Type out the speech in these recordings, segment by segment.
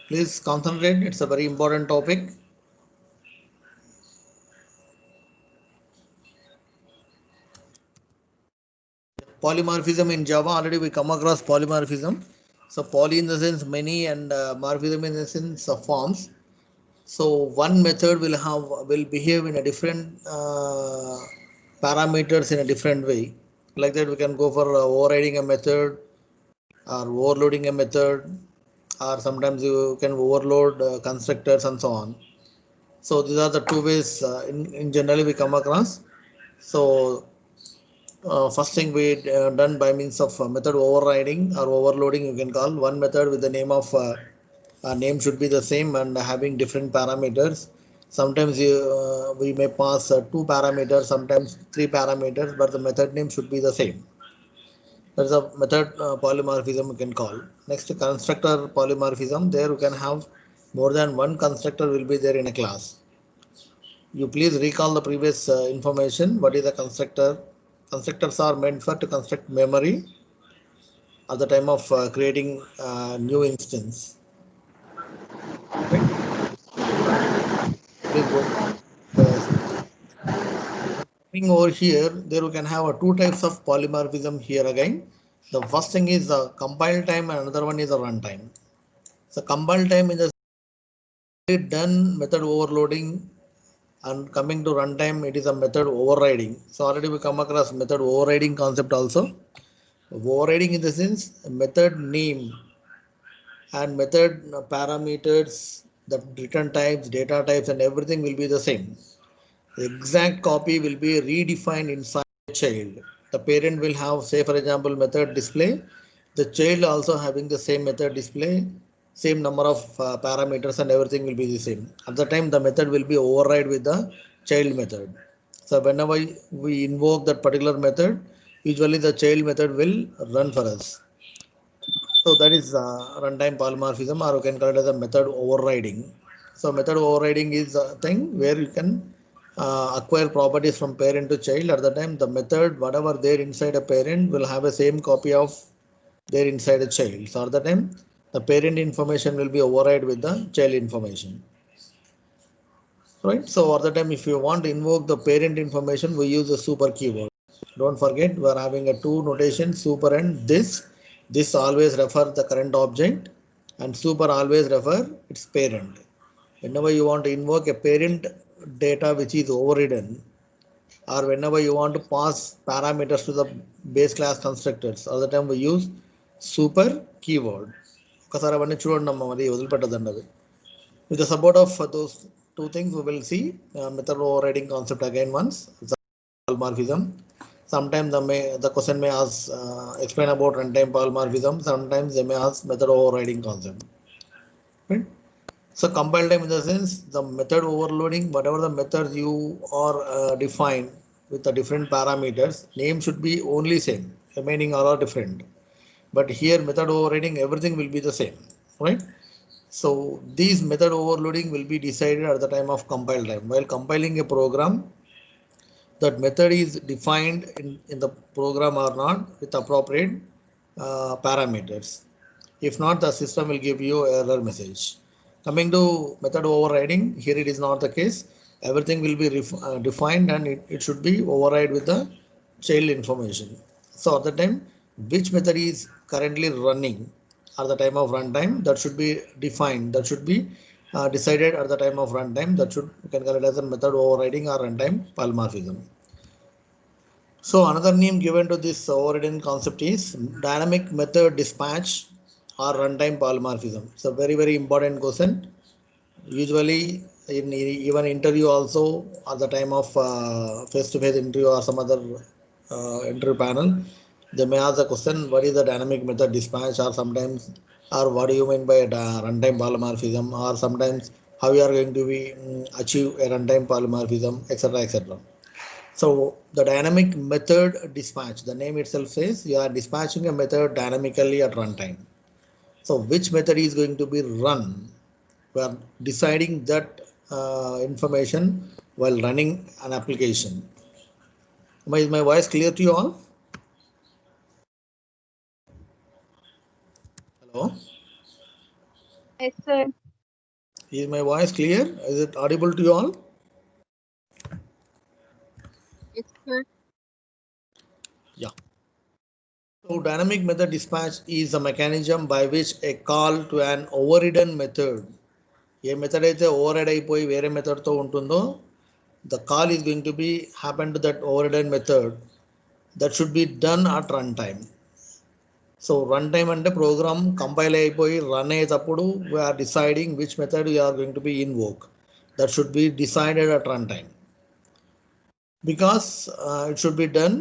Please concentrate. It's a very important topic. Polymorphism in Java, already we come across polymorphism. So poly in the sense many, and morphism in the sense of forms. So one method will behave in a different parameters in a different way. Like that, we can go for overriding a method or overloading a method, or sometimes you can overload constructors and so on. So these are the two ways in generally we come across. So first thing we done by means of method overriding or overloading, you can call one method with the name of name should be the same and having different parameters. Sometimes we may pass two parameters, sometimes three parameters, but the method name should be the same. That's a method polymorphism you can call. Next, constructor polymorphism. There you can have more than one constructor will be there in a class. You please recall the previous information. What is a constructor? Constructors are meant for to construct memory at the time of creating new instance. Right? Please go. Uh, Coming over here, there we can have two types of polymorphism here again. The first thing is the compile time and another one is the runtime. So compile time is the done method overloading, and coming to runtime it is a method overriding. So already we come across method overriding concept also. Overriding in the sense method name and method parameters, the return types, data types, and everything will be the same. The exact copy will be redefined inside the child. The parent will have, say for example, method display. The child also having the same method display, same number of parameters, and everything will be the same. At the time, the method will be override with the child method. So whenever we invoke that particular method, usually the child method will run for us. So that is runtime polymorphism, or you can call it as a method overriding. So method overriding is a thing where you can acquire properties from parent to child. At the time, the method, whatever there inside a parent, will have a same copy of there inside a child. So at the time, the parent information will be override with the child information. Right. So at the time, if you want to invoke the parent information, we use the super keyword. Don't forget, we are having a two notation, super and this. This always refer the current object, and super always refer its parent. Whenever you want to invoke a parent data which is overridden, or whenever you want to pass parameters to the base class constructors, all the time we use super keyword. ఒకసారి అవన్నీ చూడండి అమ్మ, మరి వదిలిపెట్టదండి అది. With the support of those two things, we will see method overriding concept again once. Polymorphism. Sometimes the question may ask explain about runtime polymorphism. Sometimes they may ask method overriding concept. Right? So compile time in the sense the method overloading, whatever the methods you are defined with the different parameters, name should be only same. Remaining all are different. But here method overriding, everything will be the same. Right? So these method overloading will be decided at the time of compile time. While compiling a program, that method is defined in the program or not with appropriate parameters. If not, the system will give you error message. Coming to method overriding, here it is not the case. Everything will be defined, and it should be override with the child information. So at the time, which method is currently running at the time of runtime, that should be defined. That should be decided at the time of runtime. That should, you can call it as a method overriding or runtime polymorphism. So another name given to this overridden concept is dynamic method dispatch or runtime polymorphism. It's a very important question. Usually in even interview also, at the time of face-to-face interview or some other interview panel, they may ask the question, what is the dynamic method dispatch, or sometimes, or what do you mean by a runtime polymorphism, or sometimes how you are going to be achieve a runtime polymorphism, etc., etc. So the dynamic method dispatch, the name itself says you are dispatching a method dynamically at runtime. So which method is going to be run? We are deciding that information while running an application. Is my voice clear to you all? Hello? Yes, sir. Is my voice clear? Is it audible to you all? Yes, sir. Yeah. So dynamic method dispatch is a mechanism by which a call to an overridden method, A method అయితే over ride అయిపోయి వేరే మెథడ్తో ఉంటుందో, the call is going to be happen to that overridden method that should be done at runtime. So run time అంటే program compile అయిపోయి run అయ్యేటప్పుడు we're deciding which method we're going to be invoke. That should be decided at run time because it should be done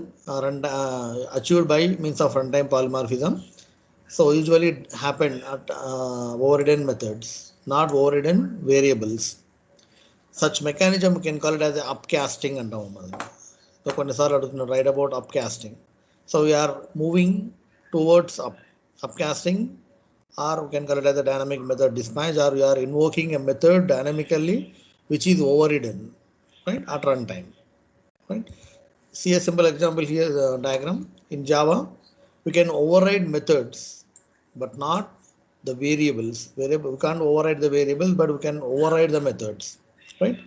achieved by means of runtime polymorphism. So usually it happen at overridden methods, not overridden variables. Such mechanism we can call it as a upcasting అంటాము మనం. So కొన్నిసార్లు అడుగుతున్నారు write about upcasting. So we are moving towards upcasting, or we can call it as a dynamic method dispatch, or we are invoking a method dynamically which is overridden, right, at runtime. Right. See a simple example here, the diagram. In Java, we can override methods, but not the variables. Variable, we can't override the variables, but we can override the methods, right?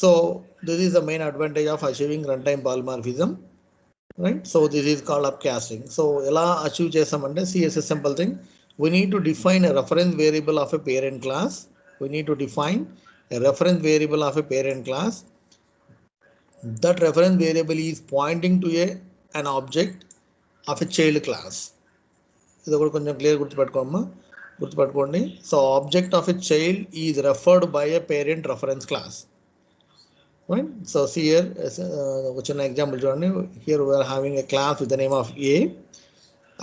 So this is the main advantage of achieving runtime polymorphism, right? So this is called upcasting. So ela achieve chesamante, see as a simple thing. We need to define a reference variable of a parent class. We need to define a reference variable of a parent class. That reference variable is pointing to an object of a child class. ఇది కూడా కొంచెం clear గుర్తుపెట్టుకోండి. So object of a child is referred by a parent reference class, right? So here ఒక చిన్న example చూడండి. Here we're having a class with the name of A,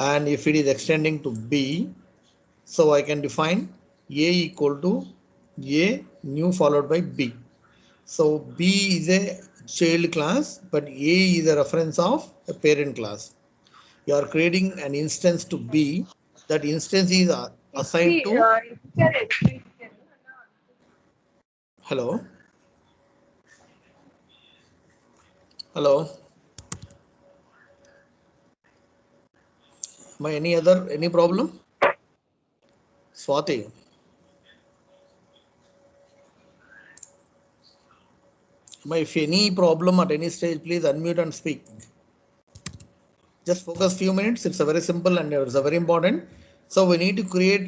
and if it is extending to b, so I can define a equal to a new followed by b. So b is a child class, but a is a reference of a parent class. You are creating an instance to b. That instance is assigned to hello hello any problem, Swati? If any problem at any stage, please unmute and speak. Just focus few minutes. It's a very simple and it's a very important. So we need to create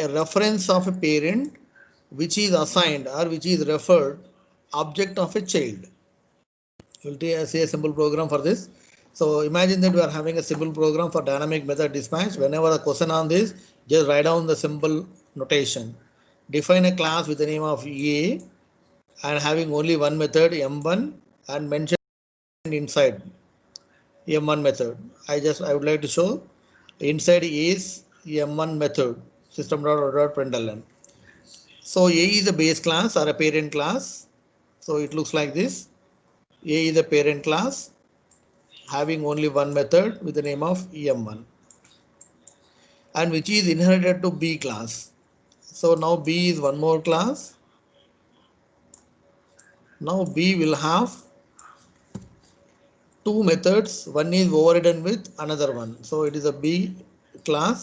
a reference of a parent which is assigned or which is referred object of a child. We'll say a simple program for this. So imagine that we are having a simple program for dynamic method dispatch. Whenever a question on this, just write down the simple notation. Define a class with the name of A and having only one method m1 and mention inside m1 method. I would like to show inside is m1 method system.out.println. So A is a base class or a parent class. So it looks like this. A is a parent class having only one method with the name of em1 and which is inherited to B class. So now B is one more class. Now B will have two methods. One is overridden with another one. So it is a B class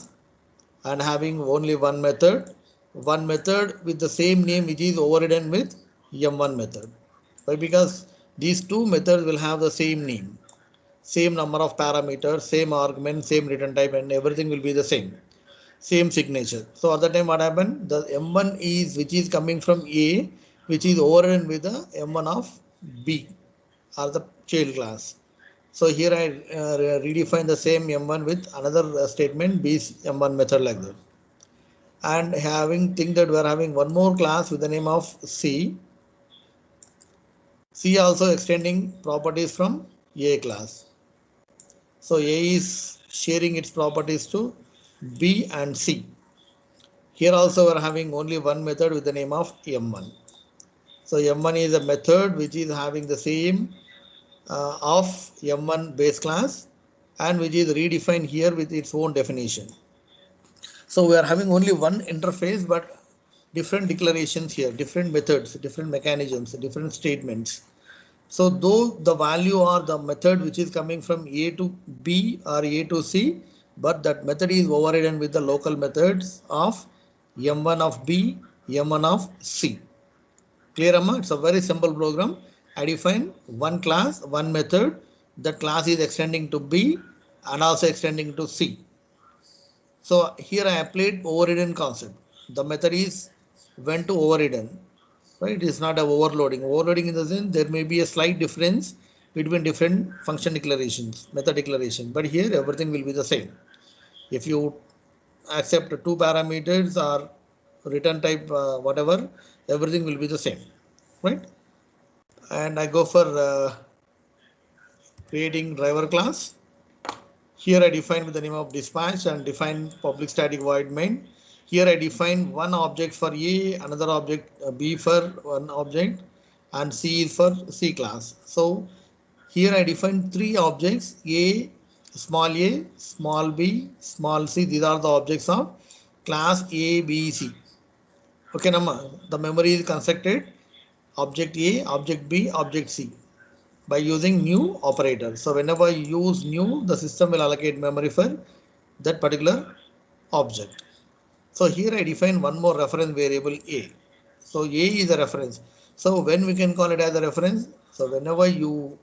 and having only one method with the same name which is overridden with m1 method. Why? Because these two methods will have the same name, same number of parameters, same argument, same return type, and everything will be the same signature. So at that time what happened? The m1 is which is coming from A, which is overridden with the m1 of B or the child class. So here I redefine the same m1 with another statement B m1 method like that. And having think that we are having one more class with the name of C. C also extending properties from A class. So A is sharing its properties to B and C. Here also we are having only one method with the name of m1. So m1 is a method which is having the same of m1 base class and which is redefined here with its own definition. So we are having only one interface but different declarations here, different methods, different mechanisms, different statements. So though the value or the method which is coming from A to B or A to C, but that method is overridden with the local methods of M1 of B, M1 of C. Clear, Amma? It's a very simple program. I define one class, one method. The class is extending to B and also extending to C. So here I applied overridden concept. The method is went to overridden, right? It is not a overloading. Overloading in the sense there may be a slight difference between different function declarations, method declaration, but here everything will be the same. If you accept two parameters or return type, whatever, everything will be the same, right? And I go for creating driver class. Here I define with the name of dispatch and define public static void main. Here I define one object for A, another object B for one object, and C is for C class. So here I define three objects: A, small b, small c. These are the objects of class A, B, C. Okay, Nama, the memory is constructed object A, object B, object C by using new operator. So whenever you use new, the system will allocate memory for that particular object. So here I define one more reference variable A. So A is a reference. So when we can call it as a reference? So whenever you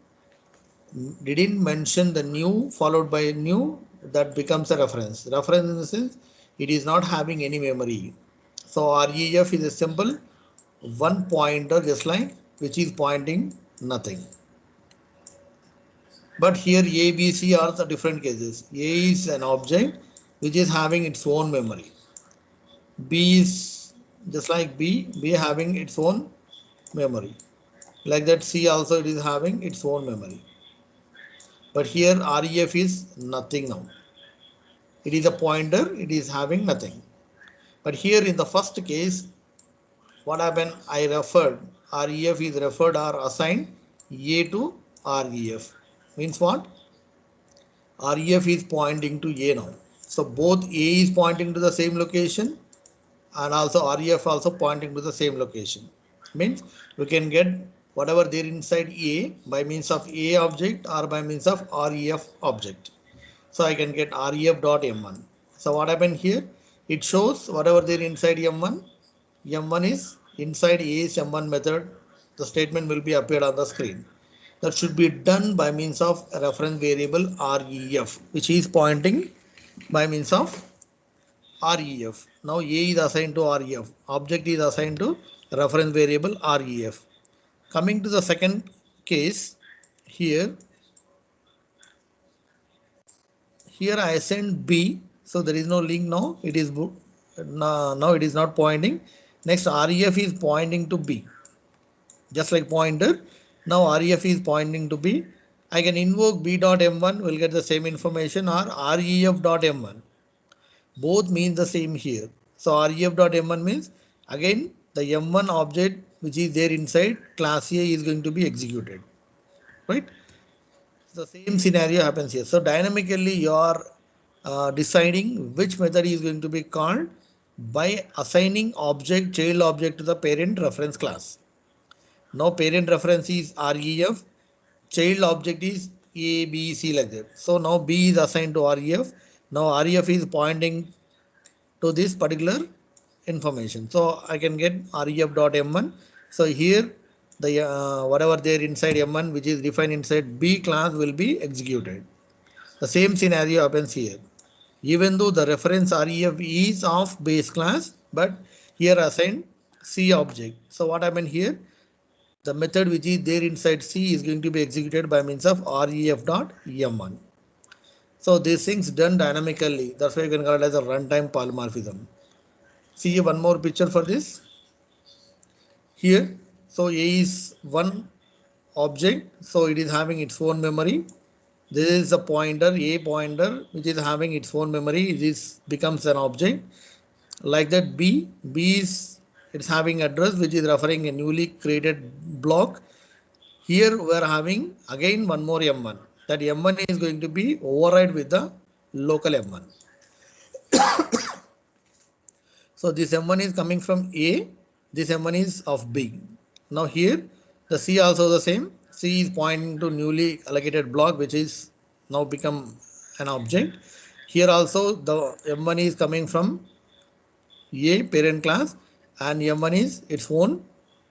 didn't mention the new followed by new, that becomes a reference. Reference in the sense it is not having any memory. So REF is a simple one pointer just like which is pointing nothing. But here A, B, C are the different cases. A is an object which is having its own memory. B is just like B having its own memory. Like that C also it is having its own memory. But here REF is nothing now. It is a pointer, it is having nothing. But here in the first case, what happened? I referred, REF is referred or assigned A to REF. Means what? REF is pointing to A now. So both A is pointing to the same location and also REF also pointing to the same location. Means we can get whatever there inside A by means of A object or by means of REF object. So I can get ref dot m1. So what happened here? It shows whatever there inside m1. M1 is inside A's m1 method. The statement will be appeared on the screen. That should be done by means of a reference variable ref, which is pointing by means of ref. Now A is assigned to ref. Object is assigned to reference variable ref. Coming to the second case, here I assign B, so there is no link now. It is now it is not pointing. Next ref is pointing to B, just like pointer. Now ref is pointing to B. I can invoke B dot M1, will get the same information, or ref dot M1. Both mean the same here. So ref dot M1 means again the M1 object which is there inside class A is going to be executed, right? The same scenario happens here. So dynamically you are deciding which method is going to be called by assigning object, child object to the parent reference class. Now parent reference is ref, child object is A, B, C like that. So now B is assigned to ref. Now ref is pointing to this particular information. So I can get ref dot m1. So here the whatever there inside m1 which is defined inside B class will be executed. The same scenario happens here. Even though the reference ref is of base class, but here assigned C object. So what happened here? The method which is there inside C is going to be executed by means of ref dot m1. So these things done dynamically. That's why you can call it as a runtime polymorphism. See one more picture for this. Here, so A is one object, so it is having its own memory. This is a pointer, A pointer, which is having its own memory. This becomes an object. Like that, B is it's having address which is referring a newly created block. Here we are having again one more M1. That M1 is going to be override with the local M1. So this M1 is coming from A, this M1 is of B. Now here the C also the same. C is pointing to newly allocated block which is now become an object. Here also the M1 is coming from A parent class and M1 is its own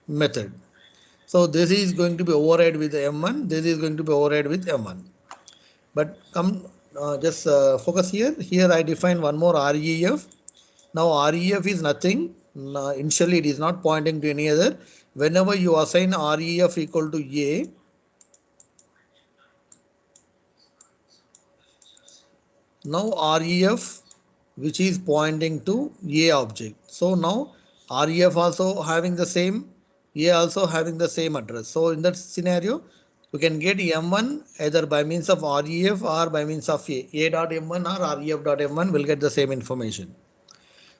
method. So this is going to be override with M1. This is going to be override with M1. But come just focus here. Here I define one more REF. Now REF is nothing. Initially it is not pointing to any other. Whenever you assign REF equal to A, now REF which is pointing to A object. So now REF also having the same, A also having the same address. So in that scenario, we can get M1 either by means of REF or by means of A dot M1 or REF dot M1 will get the same information.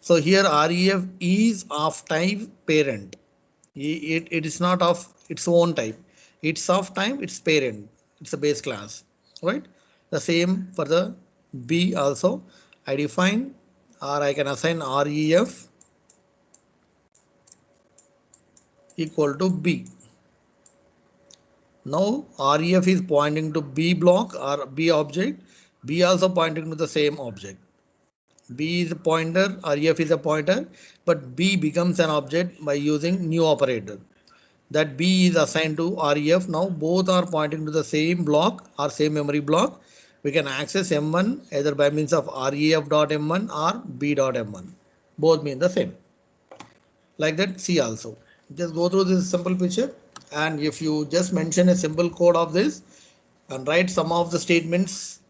So here REF is of type parent. It is not of its own type. It's of type, it's parent. It's a base class, right? The same for the B also. I define or I can assign REF equal to B. Now REF is pointing to B block or B object. B also pointing to the same object. B is a pointer, REF is a pointer, but B becomes an object by using new operator. That B is assigned to REF. Now both are pointing to the same block or same memory block. We can access M1 either by means of REF dot M1 or B dot M1. Both mean the same. Like that, C also. Just go through this simple picture, and if you just mention a simple code of this and write some of the statements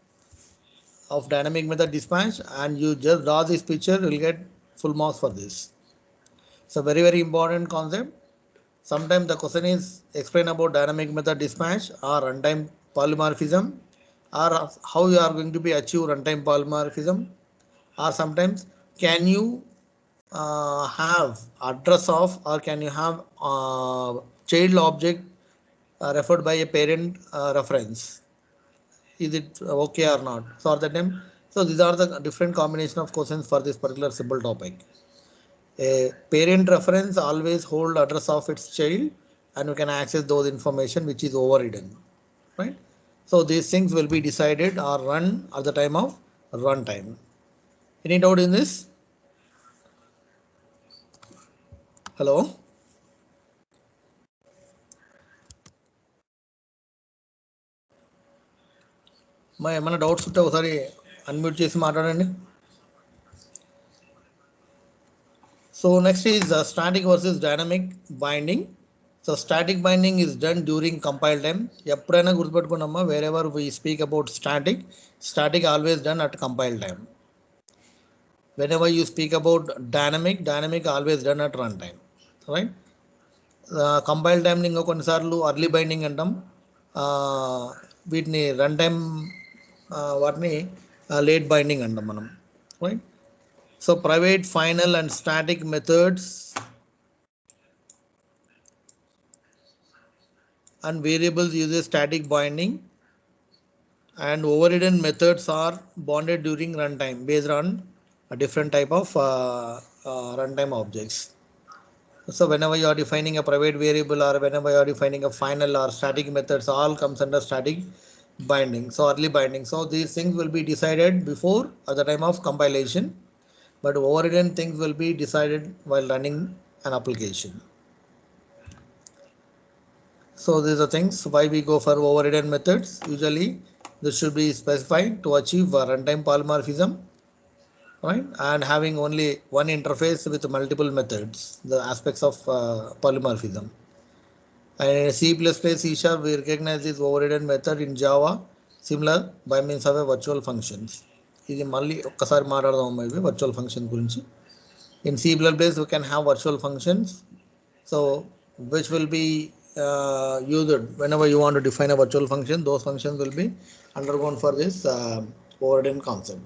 of dynamic method dispatch and you just draw this picture, you will get full marks for this. It's a very important concept. Sometimes the question is explain about dynamic method dispatch or runtime polymorphism, or how you are going to be achieve runtime polymorphism, or sometimes can you have address of, or can you have child object referred by a parent reference. Is it okay or not? So at that time, so these are the different combination of questions for this particular simple topic. A parent reference always hold address of its child, and we can access those information which is overridden, right? So these things will be decided or run at the time of runtime. Any doubt in this? Hello? మా ఏమైనా doubts ఉంటే ఒకసారి unmute చేసి మాట్లాడండి. So next is static versus dynamic binding. So static binding is done during compile time. ఎప్పుడైనా గుర్తుపెట్టుకున్నామా, wherever we speak about static, static always done at compile time. Whenever you speak about dynamic, dynamic always done at runtime, right? Compile టైంని ఇంకా కొన్నిసార్లు early binding అంటాం, వీటిని run time వాటిని late binding అంటాం మనం, right? So private final and static methods and variables uses static binding, and overridden methods are bonded during runtime based on a different type of runtime objects. So whenever you are defining a private variable or whenever you are defining a final or static methods, all comes under static binding. So early binding. So these things will be decided before at the time of compilation, but overridden things will be decided while running an application. So these are things why we go for overridden methods. Usually this should be specified to achieve runtime polymorphism, right? And having only one interface with multiple methods, the aspects of polymorphism. And in C++, C Sharp, we recognize this overridden method. In Java, similar by means of a virtual functions. ఇది మళ్ళీ ఒక్కసారి మాట్లాడదాం ఇవి virtual function గురించి. In C++, we can have virtual functions, so which will be used whenever you want to define a virtual function. Those functions will be undergone for this overridden concept.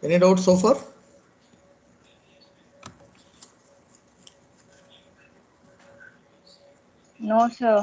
Any doubts so far? No, sir.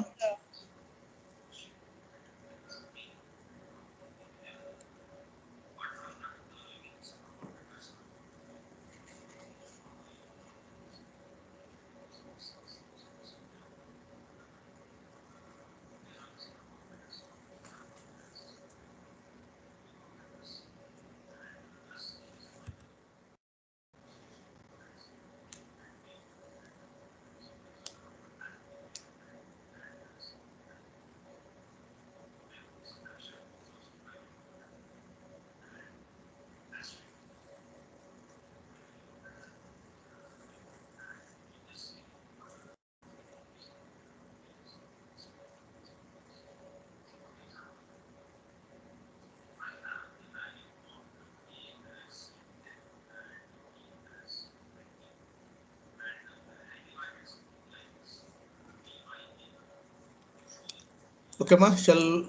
Okay, ma, shall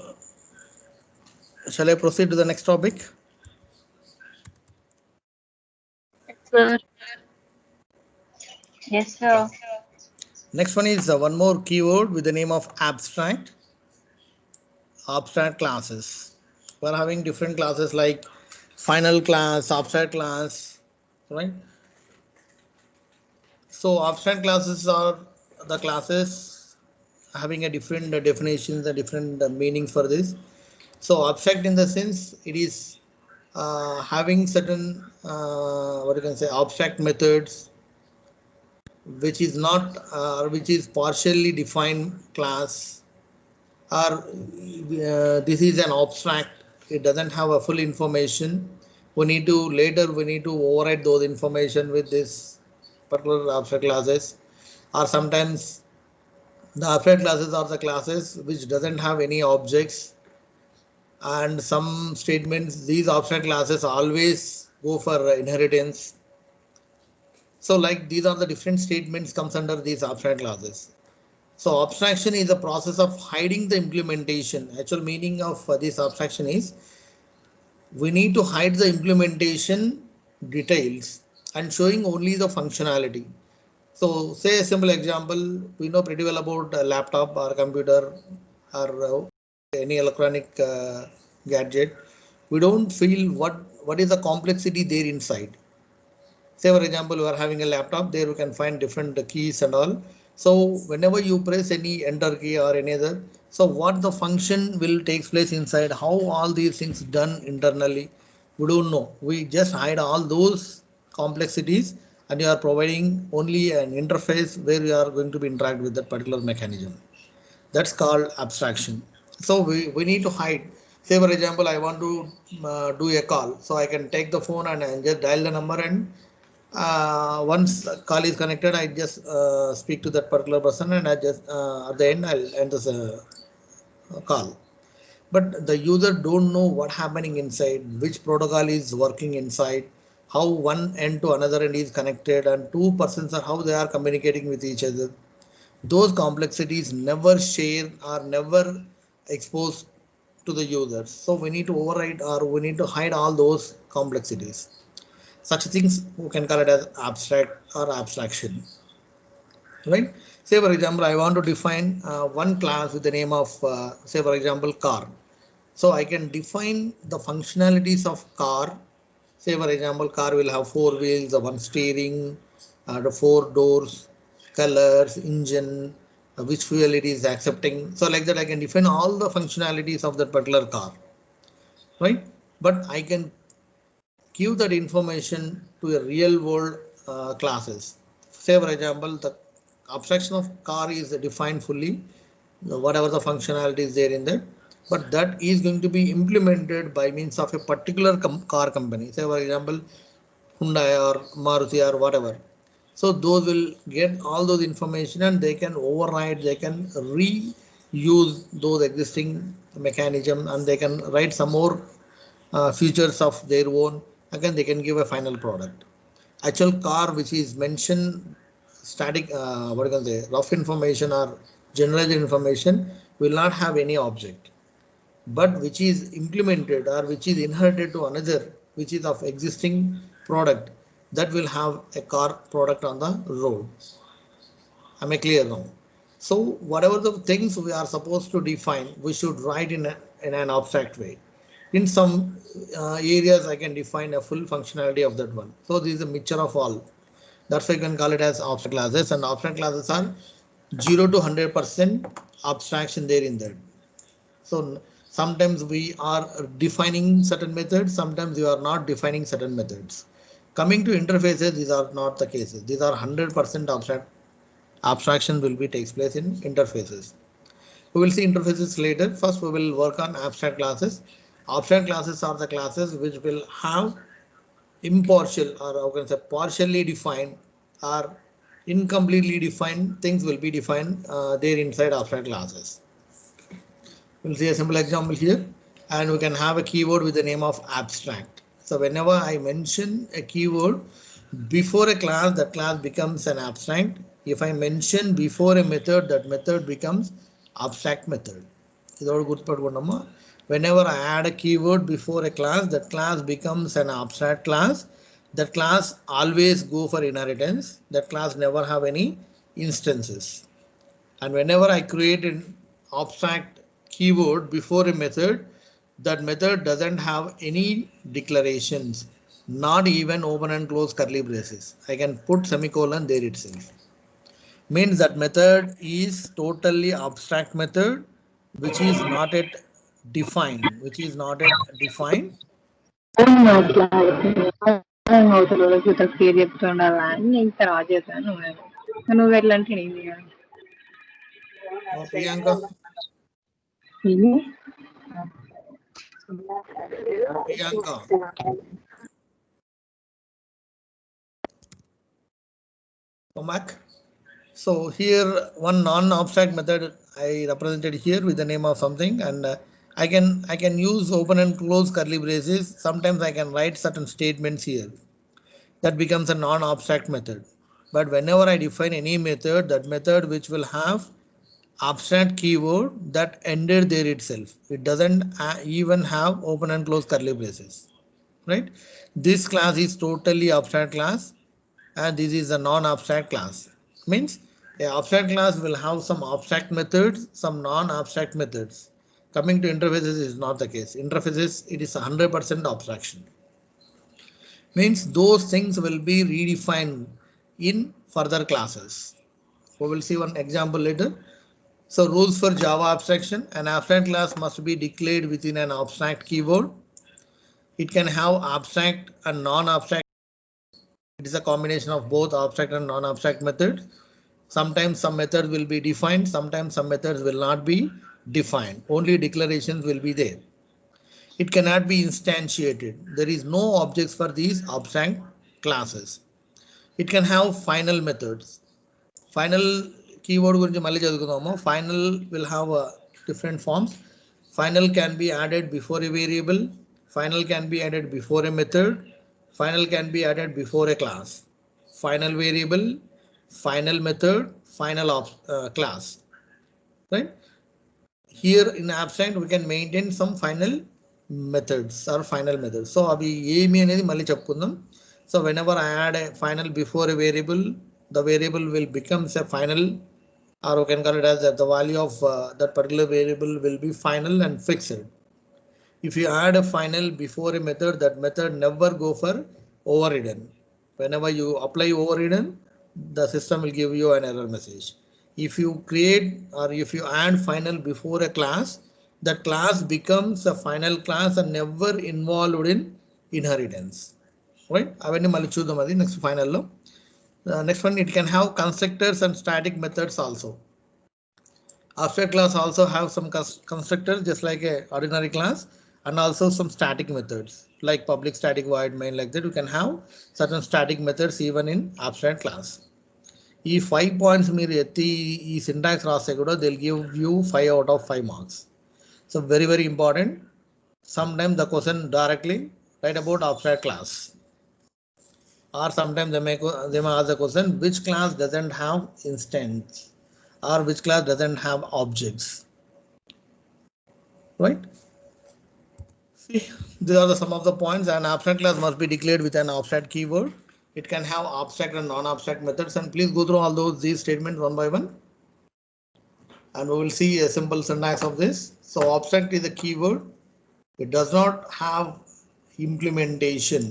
I proceed to the next topic? Yes, sir. Yes, sir. Next one is one more keyword with the name of abstract classes. We're having different classes like final class, abstract class, right? So abstract classes are the classes having a different definitions, a different meanings for this. So abstract in the sense it is having certain what you can say abstract methods which is not which is partially defined class, or this is an abstract, it doesn't have a full information. We need to later we need to override those information with this particular abstract classes. Or sometimes the abstract classes are the classes which doesn't have any objects, and some statements these abstract classes always go for inheritance. So like these are the different statements comes under these abstract classes. So abstraction is a process of hiding the implementation. Actual meaning of this abstraction is we need to hide the implementation details and showing only the functionality. So say a simple example, we know pretty well about a laptop or computer or any electronic gadget. We don't feel what is the complexity there inside. Say for example, you are having a laptop, there you can find different keys and all. So whenever you press any enter key or any other, so what the function will takes place inside, how all these things done internally, we don't know. We just hide all those complexities, and you are providing only an interface where you are going to be interact with that particular mechanism. That's called abstraction. So we need to hide. Say for example, I want to do a call, so I can take the phone and I just dial the number, and once call is connected, I just speak to that particular person, and I just at the end I'll end this call. But the user don't know what happening inside, which protocol is working inside, how one end to another end is connected, and two persons are how they are communicating with each other. Those complexities never share or never exposed to the users. So we need to override or we need to hide all those complexities. Such things we can call it as abstract or abstraction, right? Say for example, I want to define one class with the name of say for example car. So I can define the functionalities of car. Say for example, car will have four wheels, one steering, the four doors, colors, engine, which fuel it is accepting. So like that I can define all the functionalities of that particular car, right? But I can give that information to a real world classes. Say for example, the abstraction of car is defined fully, whatever the functionality is there in that, but that is going to be implemented by means of a particular car company. Say for example, Hyundai or Maruti or whatever. So those will get all those information and they can override, they can reuse those existing mechanism, and they can write some more features of their own. Again, they can give a final product. Actual car which is mentioned static, what you can say, rough information or generalized information will not have any object, but which is implemented or which is inherited to another, which is of existing product, that will have a car product on the road. Am I clear now? So whatever the things we are supposed to define, we should write in an abstract way. In some areas, I can define a full functionality of that one. So this is a mixture of all. That's why you can call it as abstract classes. And abstract classes are 0 to 100% abstraction there in that. So sometimes we are defining certain methods, sometimes you are not defining certain methods. Coming to interfaces, these are not the cases. These are 100% abstract. Abstraction will be takes place in interfaces. We will see interfaces later. First, we will work on abstract classes. Abstract classes are the classes which will have impartial or how can say partially defined or incompletely defined things will be defined there inside abstract classes. We'll see a simple example here, and we can have a keyword with the name of abstract. So whenever I mention a keyword before a class, that class becomes an abstract. If I mention before a method, that method becomes abstract method. Whenever I add a keyword before a class, that class becomes an abstract class. That class always go for inheritance. That class never have any instances. And whenever I create an abstract keyword before a method, that method doesn't have any declarations, not even open and close curly braces. I can put semicolon there itself. Means that method is totally abstract method, which is not yet defined, అవును అట్లా అవుతుంది రోజు clear చెప్తుండాలా అని నేను తర్వాత చేస్తాను నువ్వు ఎట్లా అంటే నేను చేయాలి. Priyanka, ఇది Priyanka. Come back. So here one non-abstract method I represented here with the name of something, and I can use open and close curly braces. Sometimes I can write certain statements here. That becomes a non-abstract method. But whenever I define any method, that method which will have abstract keyword that ended there itself. It doesn't even have open and close curly braces, right? This class is totally abstract class, and this is a non-abstract class. Means a abstract class will have some abstract methods, some non-abstract methods. Coming to interfaces is not the case. Interfaces, it is 100% abstraction. Means those things will be redefined in further classes. We will see one example later. So rules for Java abstraction. An abstract class must be declared within an abstract keyword. It can have abstract and non-abstract. It is a combination of both abstract and non-abstract methods. Sometimes some methods will be defined, sometimes some methods will not be defined. Only declarations will be there. It cannot be instantiated. There is no objects for these abstract classes. It can have final methods. Final keyword గురించి మళ్ళీ చదువుకుందాము. Final will have different forms. Final can be added before a variable. Final can be added before a method. Final can be added before a class. Final variable, final method, final class. Right? Here in abstract we can maintain some final methods or final methods. So అవి ఏమి అనేది మళ్ళీ చెప్పుకుందాం. So whenever I add a final before a variable, the variable will become a final, or we can call it as the value of that particular variable will be final and fixed. If you add a final before a method, that method never go for overridden. Whenever you apply overridden, the system will give you an error message. If you create or if you add final before a class, that class becomes a final class and never involved in inheritance. Right? అవన్నీ మళ్ళీ చూద్దాం అది next ఫైనల్లో. Next one, it can have constructors and static methods also. Abstract class also have some constructors just like a ordinary class, and also some static methods like public static void main, like that. You can have certain static methods even in abstract class. ఈ 5 points మీరు ఎత్తి ఈ syntax రాస్తే కూడా they'll give you 5 out of 5 marks. So very important. Sometimes the question directly write about abstract class, or sometimes they may ask the question which class doesn't have instance, or which class doesn't have objects. Right? See, these are some of the points. An abstract class must be declared with an abstract keyword. It can have abstract and non-abstract methods, and please go through all these statements one by one, and we will see a simple syntax of this. So abstract is a keyword. It does not have implementation.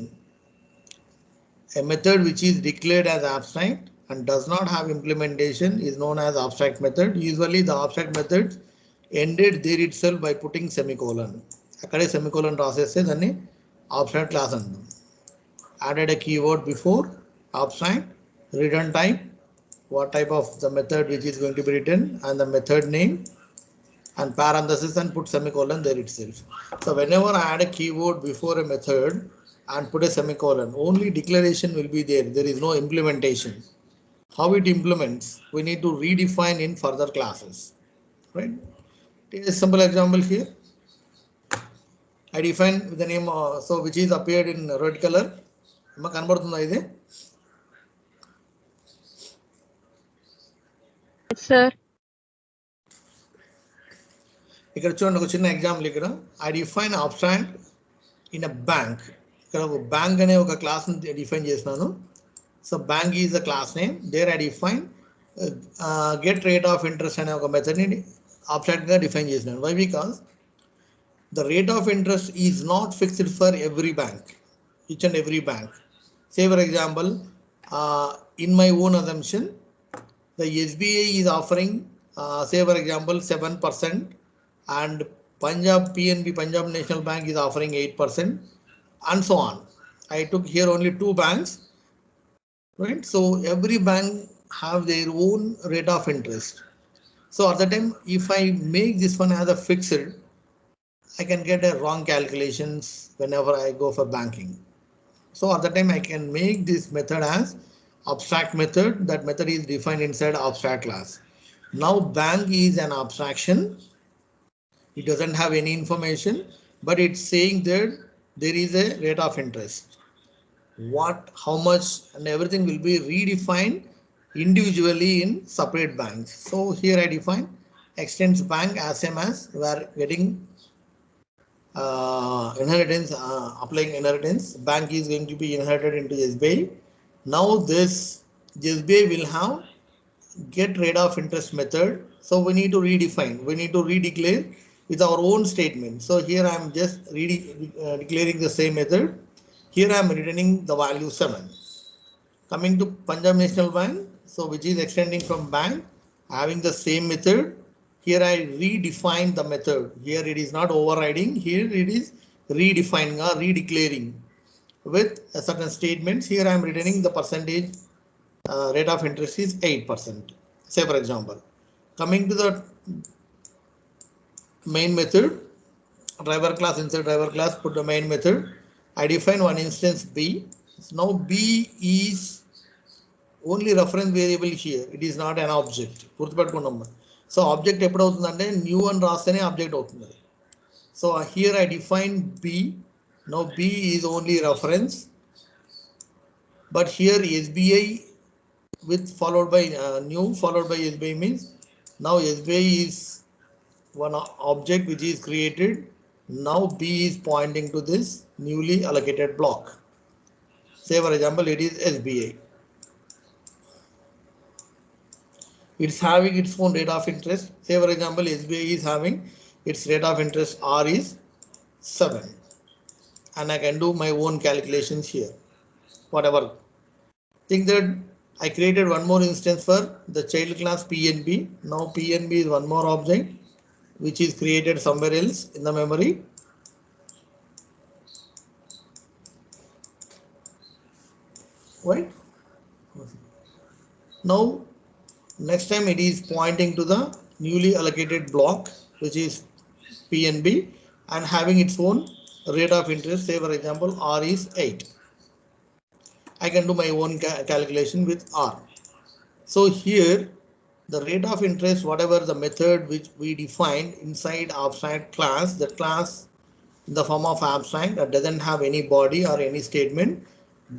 A method which is declared as abstract and does not have implementation is known as abstract method. Usually the abstract methods ended there itself by putting semicolon. అక్కడే semicolon రాసేస్తే దాన్ని abstract class అంటాం. Added a keyword before abstract, return type, what type of the method which is going to be written, and the method name, and parenthesis, and put semicolon there itself. So whenever I add a keyword before a method and put a semicolon, only declaration will be there. There is no implementation. How it implements, we need to redefine in further classes. Right? Take a simple example here. I define with the name so which is appeared in red color. కనబడుతుందా ఇది? sir. ఇక్కడ చూడండి ఒక చిన్న example ఇక్కడ I define abstract in a bank. ఇక్కడ ఒక bank అనే ఒక క్లాస్ డిఫైన్ చేస్తున్నాను. So bank is the class name. There I define get rate of interest అనే ఒక మెథడ్ని అబ్స్ట్రాక్ట్గా డిఫైన్ చేసినాను. Why? Because the rate of interest is not fixed for every bank, each and every bank. Say for example, in my own assumption, the SBI is offering, say for example, 7%, and Punjab PNB, Punjab National Bank, is offering 8%, and so on. I took here only 2 banks, right? So every bank have their own rate of interest. So at the time, if I make this one as a fixed, I can get a wrong calculations whenever I go for banking. So at the time I can make this method as abstract method. That method is defined inside abstract class. Now bank is an abstraction. It doesn't have any information, but it's saying that there is a rate of interest. What, how much, and everything will be redefined individually in separate banks. So here I define extends bank as same as we are getting inheritance, applying inheritance. Bank is going to be inherited into SBI. Now this SBI will have get rate of interest method. So we need to redefine, we need to redeclare with our own statement. So here I am just declaring the same method. Here I am returning the value 7. Coming to Punjab National Bank, so which is extending from bank, having the same method. Here I redefine the method. Here it is not overriding. Here it is redefining or redeclaring with a certain statements. Here I am returning the percentage rate of interest is 8%. Say for example, coming to the main method, driver class, inside driver class, put the main method. I define one instance B. Now B is only reference variable here. It is not an object. So object ఎప్పుడు అవుతుందంటే new అని రాస్తేనే object అవుతుంది. So here I define B. Now B is only reference, but here SBI with followed by new followed by SBI means now SBI is one object which is created. Now B is pointing to this newly allocated block. Say for example, it is SBI. It's having its own rate of interest. Say for example, SBI is having its rate of interest R is 7, and I can do my own calculations here. Whatever. Think that I created one more instance for the child class PNB. Now PNB is one more object which is created somewhere else in the memory. Right? Now next time it is pointing to the newly allocated block which is PNB and having its own rate of interest. Say for example, R is 8. I can do my own calculation with R. So here the rate of interest, whatever the method which we defined inside abstract class, the class in the form of abstract that doesn't have any body or any statement,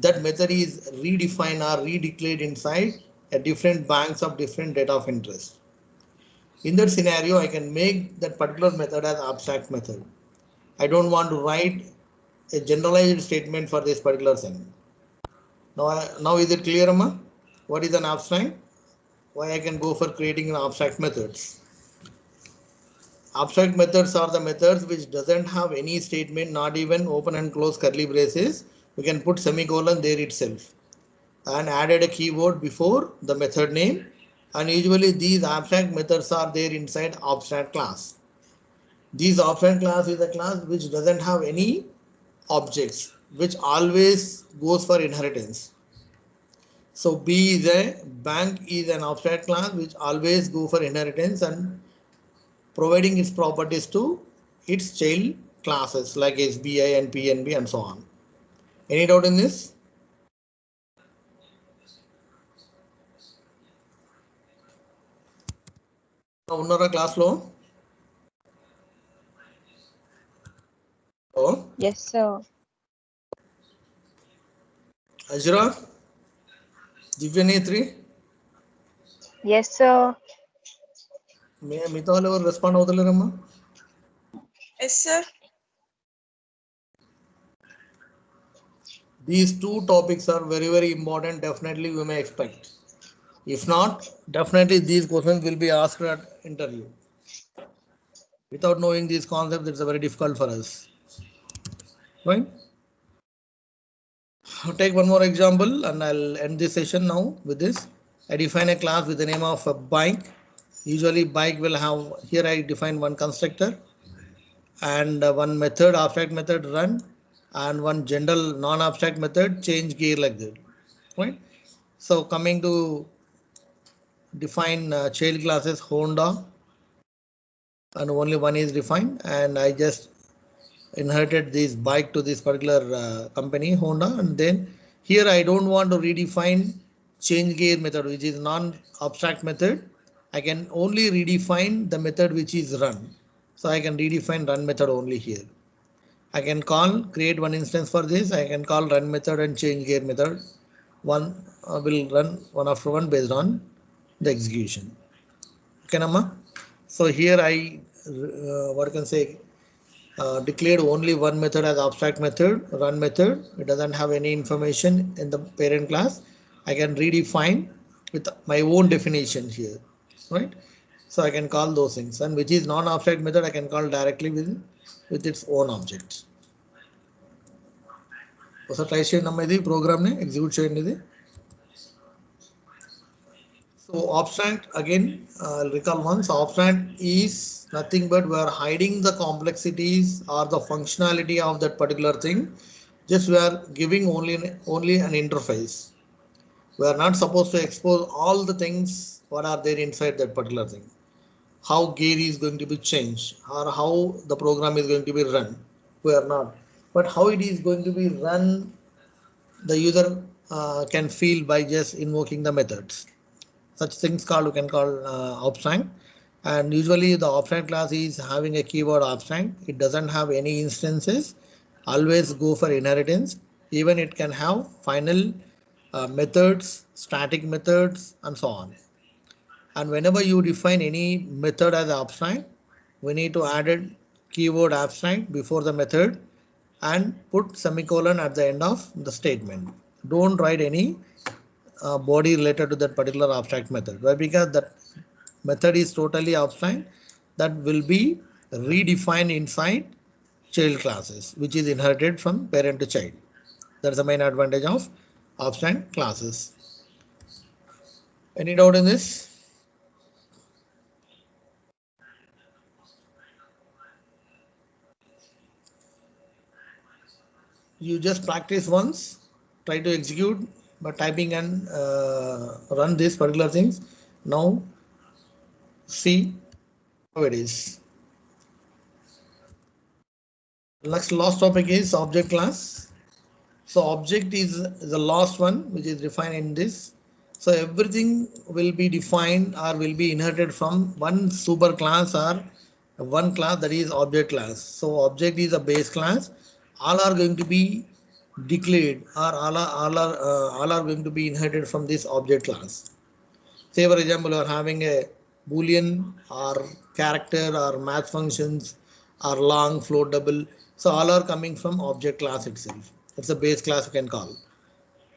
that method is redefined or redeclared inside a different banks of different rate of interest. In that scenario, I can make that particular method as abstract method. I don't want to write a generalized statement for this particular thing. Now is it clear, Amma? What is an abstract? Why I can go for creating an abstract methods? Abstract methods are the methods which doesn't have any statement, not even open and close curly braces. We can put semicolon there itself and added a keyword before the method name. And usually these abstract methods are there inside abstract class. These abstract class is a class which doesn't have any objects, which always goes for inheritance. So B is a bank is an abstract class which always go for inheritance and providing its properties to its child classes like SBI and PNB and so on. Any doubt in this? Unnara class lo? Oh? Yes, sir. Ajra? Divyanetri? Yes, sir. మిగతా వాళ్ళు ఎవరు respond అవుతలేరమ్మా? Yes, sir. These two topics are very, very important. Definitely, we may expect. If not, definitely these questions will be asked at interview. Without knowing these concepts, it's very difficult for us. Right? I'll take one more example and I'll end this session now with this. I define a class with the name of a bike. Usually bike will have, here I define one constructor and one method, abstract method run, and one general non-abstract method change gear like that. Right? So coming to define child classes Honda, and only one is defined, and I just inherited this bike to this particular company Honda, and then here I don't want to redefine change gear method, which is non-abstract method. I can only redefine the method which is run. So I can redefine run method only here. I can call create one instance for this. I can call run method and change gear method. One will run one after one based on the execution. Okay, Nama. So here I what can say declared only one method as abstract method, run method. It doesn't have any information in the parent class. I can redefine with my own definition here, right? So I can call those things, and which is non-abstract method I can call directly with its own object. ఒకసారి try చేయండి అమ్మా ఇది ప్రోగ్రామ్ని execute చేయండి ఇది. So abstract again, recall once, abstract is nothing but we are hiding the complexities or the functionality of that particular thing. Just we are giving only an interface. We are not supposed to expose all the things what are there inside that particular thing. How gear is going to be changed or how the program is going to be run. We are not. But how it is going to be run, the user can feel by just invoking the methods. Such things called we can call abstract, and usually the abstract class is having a keyword abstract. It doesn't have any instances. Always go for inheritance. Even it can have final methods, static methods, and so on. And whenever you define any method as abstract, we need to add a keyword abstract before the method and put semicolon at the end of the statement. Don't write any body related to that particular abstract method. Why? Because that method is totally abstract, that will be redefined inside child classes, which is inherited from parent to child. That's the main advantage of abstract classes. Any doubt in this? You just practice once, try to execute by typing and run these particular things. Now see how it is. Next last topic is object class. So object is the last one which is defined in this. So everything will be defined or will be inherited from one super class or one class, that is object class. So object is a base class. All are going to be declared or all are going to be inherited from this object class. Say for example, you are having a boolean or character or math functions or long, float, double. So all are coming from object class itself. It's a base class you can call.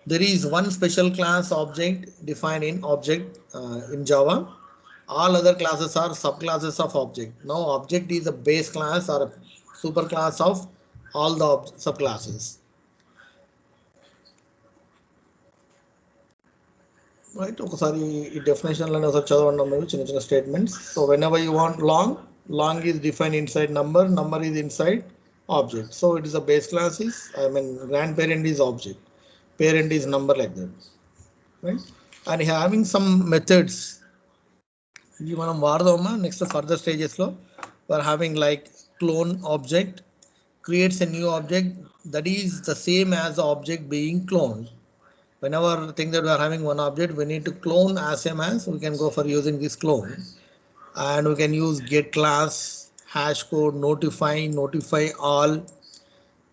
There is one special class object defined in object in Java. All other classes are subclasses of object. Now object is a base class or a super class of all the subclasses. Right, ఒకసారి ఈ definition లోనే ఒకసారి చదవండి మీరు చిన్న చిన్న statements. So whenever you want long is defined inside number is inside object. So it is a base class is, I mean grandparent is object, parent is number, like that, right? And having some methods ఇవి మనం వాడదామా next further stages లో. we're having like clone object creates a new object that is the same as the object being cloned. Whenever think that we are having one object, we need to clone as same as, we can go for using this clone, and we can use get class, hash code, notify all.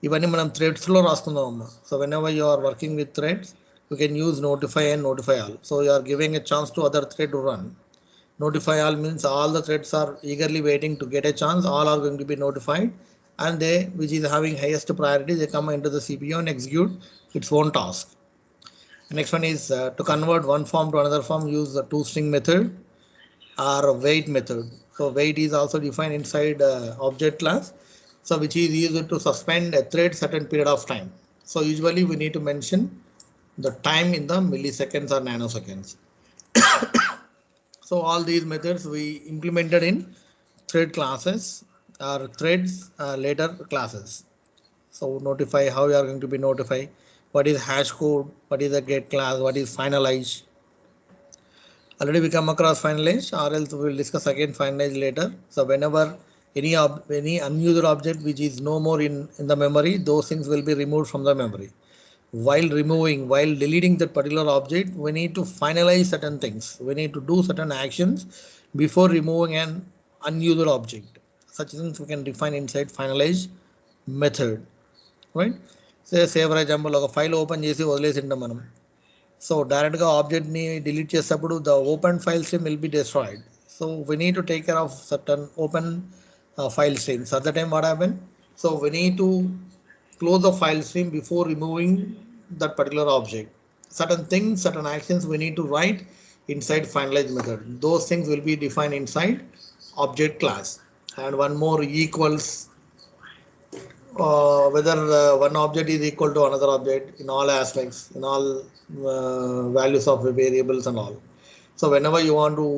ఇవన్నీ మనం threads లో రాసుకుందాం అమ్మా. So whenever you are working with threads, you can use notify and notify all. So you are giving a chance to other thread to run. Notify all means all the threads are eagerly waiting to get a chance. All are going to be notified, and they, which is having highest priority, they come into the CPU and execute its own task. The next one is to convert one form to another form, use the toString method or wait method. So wait is also defined inside object class, so which is used to suspend a thread certain period of time. So usually we need to mention the time in the milliseconds or nanoseconds. So all these methods we implemented in thread classes or threads later classes. So notify, how you are going to be notify, what is hash code, what is a get class, what is finalize. Already we come across finalize, or else we will discuss again finalize later. So whenever any unused object which is no more in the memory, those things will be removed from the memory. While deleting that particular object, we need to finalize certain things. We need to do certain actions before removing an unused object. Such things we can define inside finalize method, right? Say for example, ఒక file open చేసి వదిలేసింటాం మనం. So డైరెక్ట్గా ఆబ్జెక్ట్ని delete చేసేటప్పుడు the open file stream will be destroyed. So we need to take care of certain open file streams. At the time what happened? So we need to close the file stream before removing that particular object. Certain things, certain actions we need to write inside finalize method. Those things will be defined inside object class. And one more, equals, whether one object is equal to another object in all aspects, in all values of the variables and all. So whenever you want to,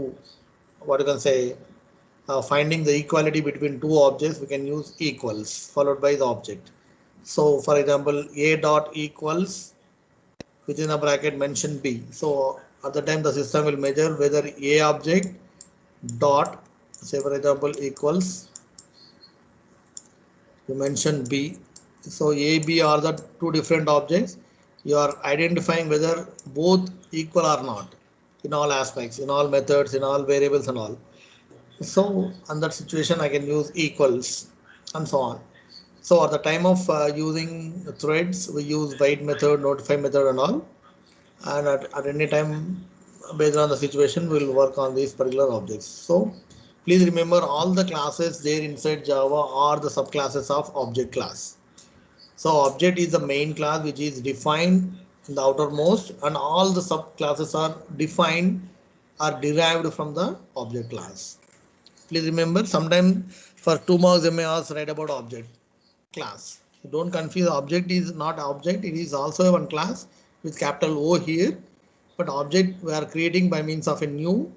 what you can say, finding the equality between two objects, we can use equals followed by the object. So for example, a dot equals within a bracket mention b. So at the time the system will measure whether a object dot, say for example, equals, you mention b. So a, b are the two different objects. You are identifying whether both equal or not in all aspects, in all methods, in all variables and all. So in that situation I can use equals and so on. So at the time of using threads, we use wait method, notify method and all. And at any time, based on the situation, we will work on these particular objects. So please remember, all the classes there inside Java are the subclasses of object class. So object is the main class which is defined in the outermost, and all the subclasses are defined or derived from the object class. Please remember, sometimes for 2 marks they may ask write about object class. So don't confuse, object is not object, it is also one class with capital O here, but object we are creating by means of a new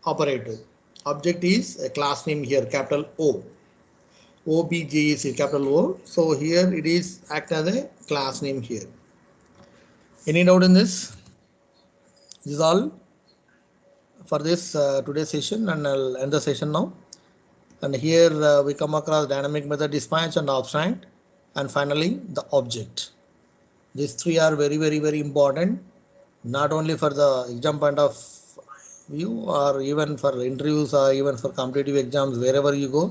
operator. Object is a class name here, capital O. OBJ is capital O. So here it is act as a class name here. Any doubt in this? This is all for this today's session, and I'll end the session now. And here we come across dynamic method dispatch and abstract, and finally the object. These three are very, very, very important, not only for the exam point of view, or even for interviews, or even for competitive exams. Wherever you go,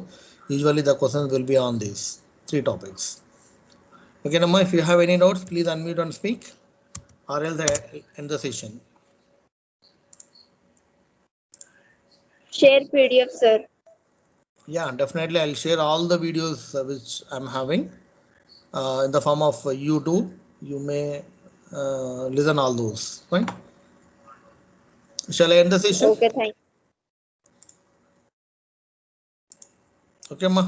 usually the questions will be on these three topics. Okay, Namma, if you have any doubts, please unmute and speak, or else I end the session. Share PDF, sir. Yeah, definitely. I'll share all the videos which I'm having in the form of YouTube. You may listen all those, right? Shall I end the session? Okay, thank you. Okay, Ma.